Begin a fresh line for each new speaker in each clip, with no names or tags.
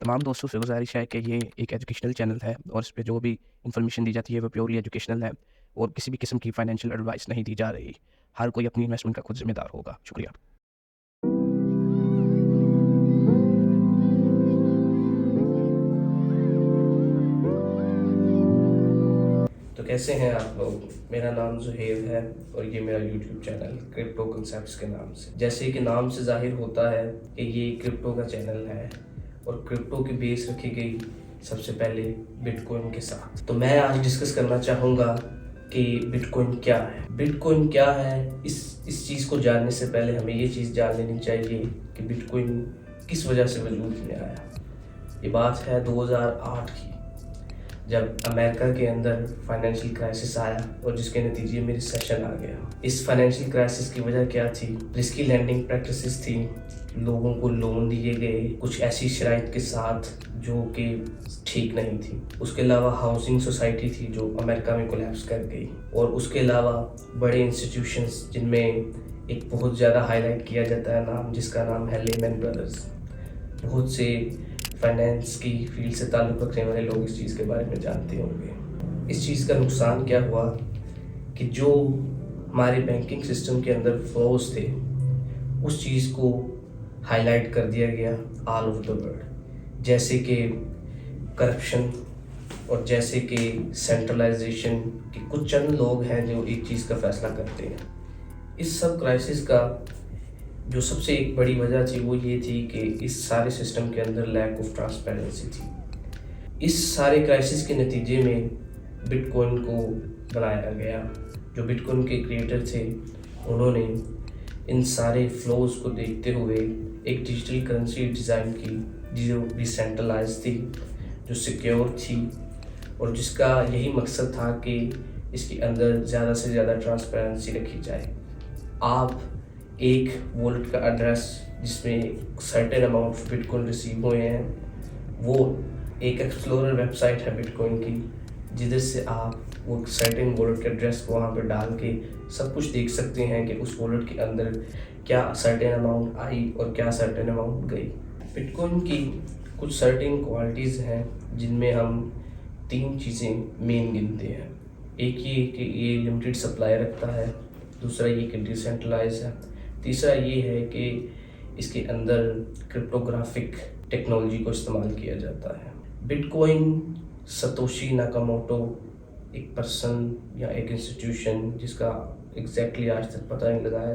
तमाम दोस्तों से गुजारिश है कि ये एक एजुकेशनल चैनल है और इस पे जो भी इन्फॉर्मेशन दी जाती है वो प्योरली एजुकेशनल है और किसी भी किस्म की फाइनेंशियल एडवाइस नहीं दी जा रही। हर कोई अपनी इन्वेस्टमेंट का खुद जिम्मेदार होगा। शुक्रिया। तो कैसे हैं आप लोग? मेरा नाम ज़ुहैर है और ये मेरा यूट्यूब चैनल क्रिप्टो कंसेप्ट्स के नाम से। जैसे कि नाम से ज़ाहिर होता है कि ये क्रिप्टो का चैनल है और क्रिप्टो की बेस रखी गई सबसे पहले बिटकॉइन के साथ। तो मैं आज डिस्कस करना चाहूँगा कि बिटकॉइन क्या है। बिटकॉइन क्या है, इस चीज़ को जानने से पहले हमें ये चीज़ जान लेनी चाहिए कि बिटकॉइन किस वजह से वजूद में आया। ये बात है 2008 की, जब अमेरिका के अंदर फाइनेंशियल क्राइसिस आया और जिसके नतीजे में रिसेशन आ गया। इस फाइनेंशियल क्राइसिस की वजह क्या थी? रिस्की लैंडिंग प्रैक्टिसेस थी, लोगों को लोन दिए गए कुछ ऐसी शराइत के साथ जो कि ठीक नहीं थी। उसके अलावा हाउसिंग सोसाइटी थी जो अमेरिका में कोलैप्स कर गई, और उसके अलावा बड़े इंस्टीट्यूशंस जिनमें एक बहुत ज़्यादा हाईलाइट किया जाता है नाम, जिसका नाम है लेमन ब्रदर्स। बहुत से फाइनेंस की फील्ड से ताल्लुक़ रखने वाले लोग इस चीज़ के बारे में जानते होंगे। इस चीज़ का नुकसान क्या हुआ कि जो हमारे बैंकिंग सिस्टम के अंदर फ्लॉज थे उस चीज़ को हाईलाइट कर दिया गया ऑल ओवर द वर्ल्ड, जैसे कि करप्शन और जैसे कि सेंट्रलाइजेशन के कुछ चंद लोग हैं जो एक चीज़ का फैसला करते हैं। इस सब क्राइसिस का जो सबसे एक बड़ी वजह थी वो ये थी कि इस सारे सिस्टम के अंदर लैक ऑफ ट्रांसपेरेंसी थी। इस सारे क्राइसिस के नतीजे में बिटकॉइन को बनाया गया। जो बिटकॉइन के क्रिएटर थे उन्होंने इन सारे फ्लोज को देखते हुए एक डिजिटल करेंसी डिज़ाइन की जो डिसेंट्रलाइज थी, जो सिक्योर थी और जिसका यही मकसद था कि इसके अंदर ज़्यादा से ज़्यादा ट्रांसपेरेंसी रखी जाए। आप एक वॉलेट का एड्रेस जिसमें certain amount of bitcoin receive हुए हैं, वो एक एक्सप्लोरर वेबसाइट है बिटकॉइन की, जिधर से आप वो सर्टेन वॉलेट के एड्रेस को वहाँ पर डाल के सब कुछ देख सकते हैं कि उस वॉलेट के अंदर क्या सर्टेन अमाउंट आई और क्या सर्टेन अमाउंट गई। बिटकॉइन की कुछ सर्टेन क्वालिटीज़ हैं जिनमें हम 3 चीज़ें मेन गिनते हैं। एक ये कि ये लिमिटेड सप्लाई रखता है, दूसरा ये कि डिसेंट्रलाइज है, तीसरा ये है कि इसके अंदर क्रिप्टोग्राफिक टेक्नोलॉजी को इस्तेमाल किया जाता है। बिटकॉइन सतोशी नाकामोटो एक पर्सन या एक इंस्टीट्यूशन जिसका एग्जैक्टली आज तक पता नहीं लगाया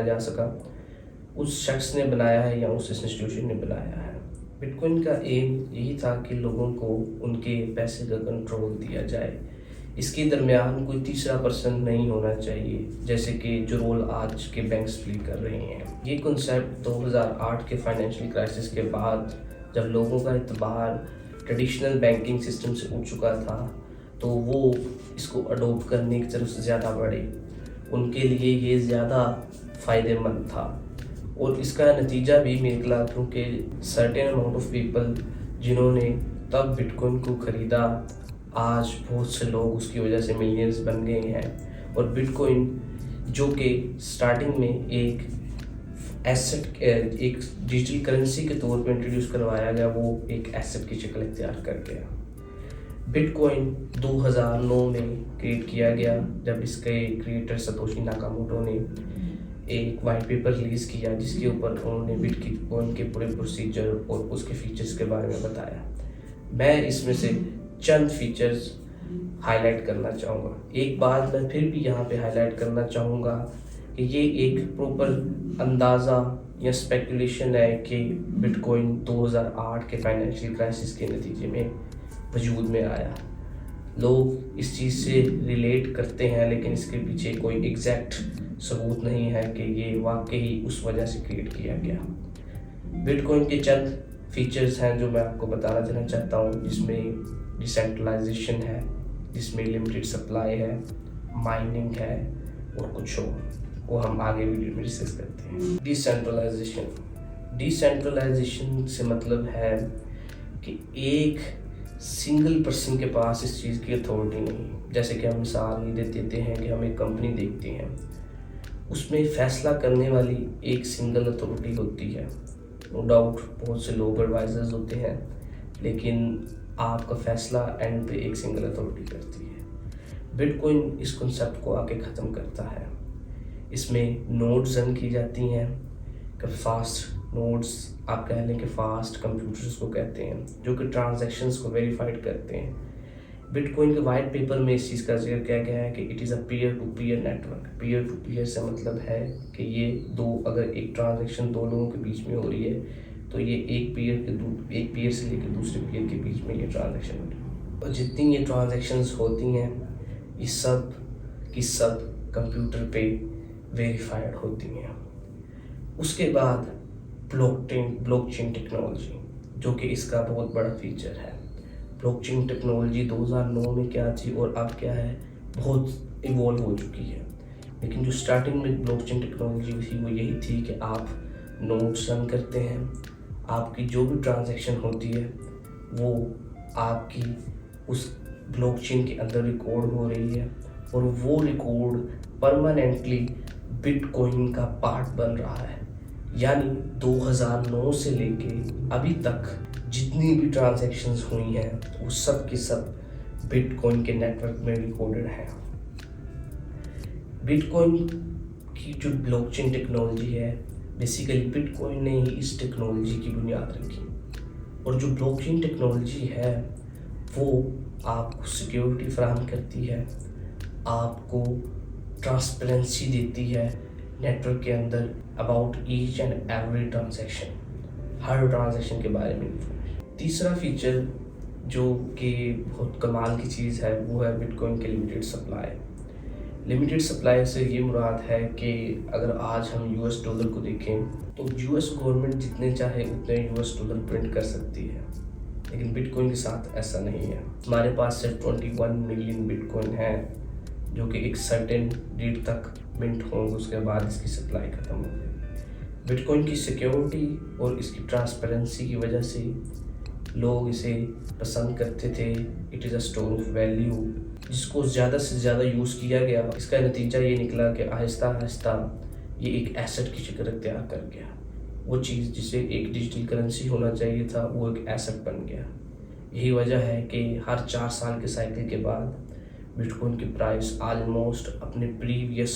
जा सका, उस शख्स ने बनाया है या उस इंस्टीट्यूशन ने बनाया है। बिटकॉइन का एम यही था कि लोगों को उनके पैसे का कंट्रोल दिया जाए। इसके दरमियान कोई तीसरा पर्सन नहीं होना चाहिए, जैसे कि जो रोल आज के बैंक्स प्ले कर रहे हैं। ये कॉन्सेप्ट 2008 के फाइनेंशियल क्राइसिस के बाद जब लोगों का एतबार ट्रेडिशनल बैंकिंग सिस्टम से उठ चुका था तो वो इसको अडोप्ट करने की तरफ से ज़्यादा बढ़े। उनके लिए ये ज़्यादा फ़ायदेमंद था और इसका नतीजा भी निकला, क्योंकि सर्टेन अमाउंट ऑफ पीपल जिन्होंने तब बिटकॉइन को ख़रीदा, आज बहुत से लोग उसकी वजह से मिलियंस बन गए हैं। और बिटकॉइन जो कि स्टार्टिंग में एक एसेट, एक डिजिटल करेंसी के तौर पर इंट्रोड्यूस करवाया गया, वो एक एसेट की शक्ल इख्तियार कर गया। बिटकॉइन 2009 में क्रिएट किया गया जब इसके क्रिएटर सतोशी नाकामोटो ने एक वाइट पेपर रिलीज़ किया जिसके ऊपर उन्होंने बिटकॉइन के पूरे प्रोसीजर और उसके फीचर्स के बारे में बताया। मैं इसमें से चंद फीचर्स हाईलाइट करना चाहूँगा। एक बात मैं फिर भी यहाँ पे हाईलाइट करना चाहूँगा कि ये एक प्रॉपर अंदाज़ा या स्पेकुलेशन है कि बिटकॉइन 2008 के फाइनेंशियल क्राइसिस के नतीजे में वजूद में आया। लोग इस चीज़ से रिलेट करते हैं, लेकिन इसके पीछे कोई एग्जैक्ट सबूत नहीं है कि ये वाकई उस वजह से क्रिएट किया गया। बिटकॉइन के चंद फीचर्स हैं जो मैं आपको बताना देना चाहता हूँ, जिसमें डिसेंट्रलाइजेशन है, जिसमें लिमिटेड सप्लाई है, माइनिंग है और कुछ और, वो हम आगे वीडियो में डिस्कस करते हैं। डिसेंट्रलाइजेशन से मतलब है कि एक सिंगल पर्सन के पास इस चीज़ की अथॉरिटी नहीं। जैसे कि हम मिसाल देते हैं कि हम एक कंपनी देखते हैं, उसमें फ़ैसला करने वाली एक सिंगल अथॉरिटी होती है नो डाउट बहुत से लोग एडवाइजर्स होते हैं, लेकिन आपका फैसला एंड पे एक सिंगल अथॉरिटी करती है। बिटकॉइन इस कॉन्सेप्ट को आके ख़त्म करता है। इसमें नोड्स रन की जाती हैं, कि फास्ट नोड्स आप कह लें कि फास्ट कंप्यूटर्स को कहते हैं, जो कि ट्रांजैक्शंस को वेरीफाइड करते हैं। बिटकॉइन के वाइट पेपर में इस चीज़ का जिक्र किया गया है कि it is a peer to peer network. Peer to peer से मतलब है कि ये अगर एक ट्रांजैक्शन दो लोगों के बीच में हो रही है तो ये एक पीयर से लेकर दूसरे पीयर के बीच में ये ट्रांजैक्शन हो रही है। और जितनी ये ट्रांजैक्शंस होती हैं ये सब की सब कंप्यूटर पे वेरीफाइड होती हैं। उसके बाद ब्लॉकचेन टेक्नोलॉजी, जो कि इसका बहुत बड़ा फीचर है। ब्लॉकचेन टेक्नोलॉजी 2009 में क्या थी और अब क्या है, बहुत इवॉल्व हो चुकी है। लेकिन जो स्टार्टिंग में ब्लॉकचेन टेक्नोलॉजी थी वो यही थी कि आप नोड्स रन करते हैं, आपकी जो भी ट्रांजैक्शन होती है वो आपकी उस ब्लॉकचेन के अंदर रिकॉर्ड हो रही है और वो रिकॉर्ड परमानेंटली बिटकॉइन का पार्ट बन रहा है। यानी 2009 से लेके अभी तक जितनी भी ट्रांजैक्शंस हुई हैं वो सब की सब बिटकॉइन के नेटवर्क में रिकॉर्डेड है। बिटकॉइन की जो ब्लॉकचेन टेक्नोलॉजी है, बेसिकली बिटकॉइन ने ही इस टेक्नोलॉजी की बुनियाद रखी। और जो ब्लॉकचेन टेक्नोलॉजी है वो आपको सिक्योरिटी फराहम करती है, आपको ट्रांसपेरेंसी देती है नेटवर्क के अंदर about each and every transaction, her transaction के बारे में। तीसरा फीचर जो कि बहुत कमाल की चीज़ है वो है बिटकॉइन के लिमिटेड सप्लाई। लिमिटेड सप्लाई से ये मुराद है कि अगर आज हम यूएस डॉलर को देखें तो यूएस गवर्नमेंट जितने चाहे उतने यूएस डॉलर प्रिंट कर सकती है, लेकिन बिटकॉइन के साथ ऐसा नहीं है। हमारे पास सिर्फ 21 मिलियन बिटकॉइन है जो कि एक सर्टेन डेट तक मिंट होंगे, उसके बाद इसकी सप्लाई ख़त्म हो गई। बिटकॉइन की सिक्योरिटी और इसकी ट्रांसपेरेंसी की वजह से लोग इसे पसंद करते थे। It is a store of value, जिसको ज़्यादा से ज़्यादा यूज़ किया गया। इसका नतीजा ये निकला कि आहिस्ता आहिस्ता ये एक एसेट की शक्ल अख्तियार कर गया। वो चीज़ जिसे एक डिजिटल करेंसी होना चाहिए था वो एक एसेट बन गया। यही वजह है कि हर 4 साल के साइकिल के बाद बिटकॉइन की प्राइस ऑलमोस्ट अपने प्रीवियस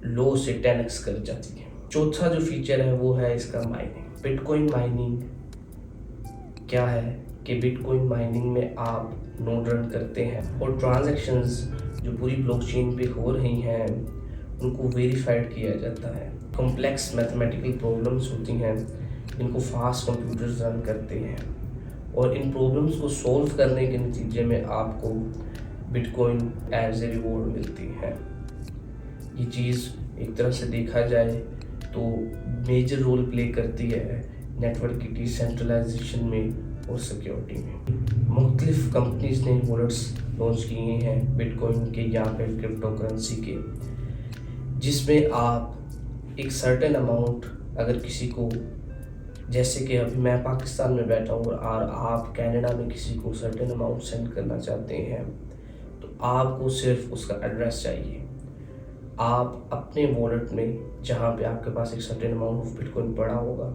लो से 10x कर जाती है। चौथा जो फीचर है वो है इसका माइनिंग। बिटकॉइन माइनिंग क्या है कि बिटकॉइन माइनिंग में आप नोड रन करते हैं और ट्रांजैक्शंस जो पूरी ब्लॉकचेन पे हो रही हैं उनको वेरीफाइड किया जाता है। कॉम्प्लेक्स मैथमेटिकल प्रॉब्लम्स होती हैं जिनको फास्ट कंप्यूटर्स रन करते हैं और इन प्रॉब्लम्स को सॉल्व करने के नतीजे में आपको बिटकॉइन एज ए रिवॉर्ड मिलती है। ये चीज़ एक तरह से देखा जाए तो मेजर रोल प्ले करती है नेटवर्क की डिसेंट्रलाइजेशन में और सिक्योरिटी में। मुख्तलिफ कंपनीज ने वॉलेट्स लॉन्च किए हैं बिटकॉइन के या फिर क्रिप्टो करेंसी के, जिसमें आप एक सर्टेन अमाउंट अगर किसी को, जैसे कि अभी मैं पाकिस्तान में बैठा हूँ और आप कनाडा में किसी को सर्टेन अमाउंट सेंड करना चाहते हैं तो आपको सिर्फ उसका एड्रेस चाहिए। आप अपने वॉलेट में जहाँ पे आपके पास एक सर्टेन अमाउंट ऑफ बिटकॉइन पड़ा होगा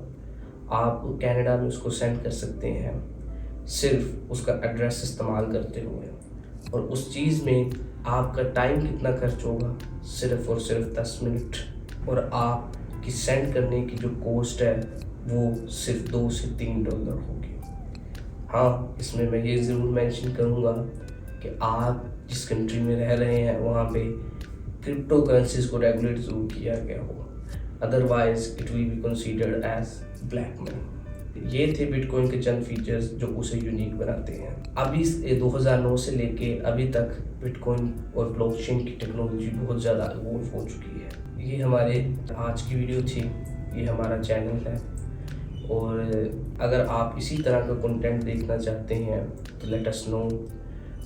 आप कनाडा में उसको सेंड कर सकते हैं सिर्फ उसका एड्रेस इस्तेमाल करते हुए। और उस चीज़ में आपका टाइम कितना खर्च होगा, सिर्फ और सिर्फ 10 मिनट, और आपकी सेंड करने की जो कॉस्ट है वो सिर्फ $2 से $3 होगी। हाँ, इसमें मैं ये ज़रूर मेंशन करूँगा कि आप जिस कंट्री में रह रहे हैं वहाँ पे क्रिप्टो करेंसीज को रेगुलेट ज़रूर किया गया हो, otherwise it will be considered as black money. ये थे बिटकॉइन के चंद फीचर्स जो उसे यूनिक बनाते हैं। अभी 2009 से लेके अभी तक बिटकॉइन और ब्लॉकचेन की टेक्नोलॉजी बहुत ज़्यादा इवॉल्व हो चुकी है। ये हमारे आज की वीडियो थी, ये हमारा चैनल है, और अगर आप इसी तरह का कंटेंट देखना चाहते हैं तो लेट अस नो।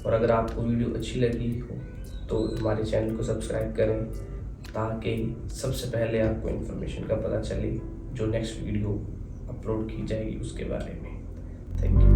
और अगर आपको वीडियो अच्छी लगी हो तो हमारे चैनल को सब्सक्राइब करें ताकि सबसे पहले आपको इन्फॉर्मेशन का पता चले जो नेक्स्ट वीडियो अपलोड की जाएगी उसके बारे में। Thank you.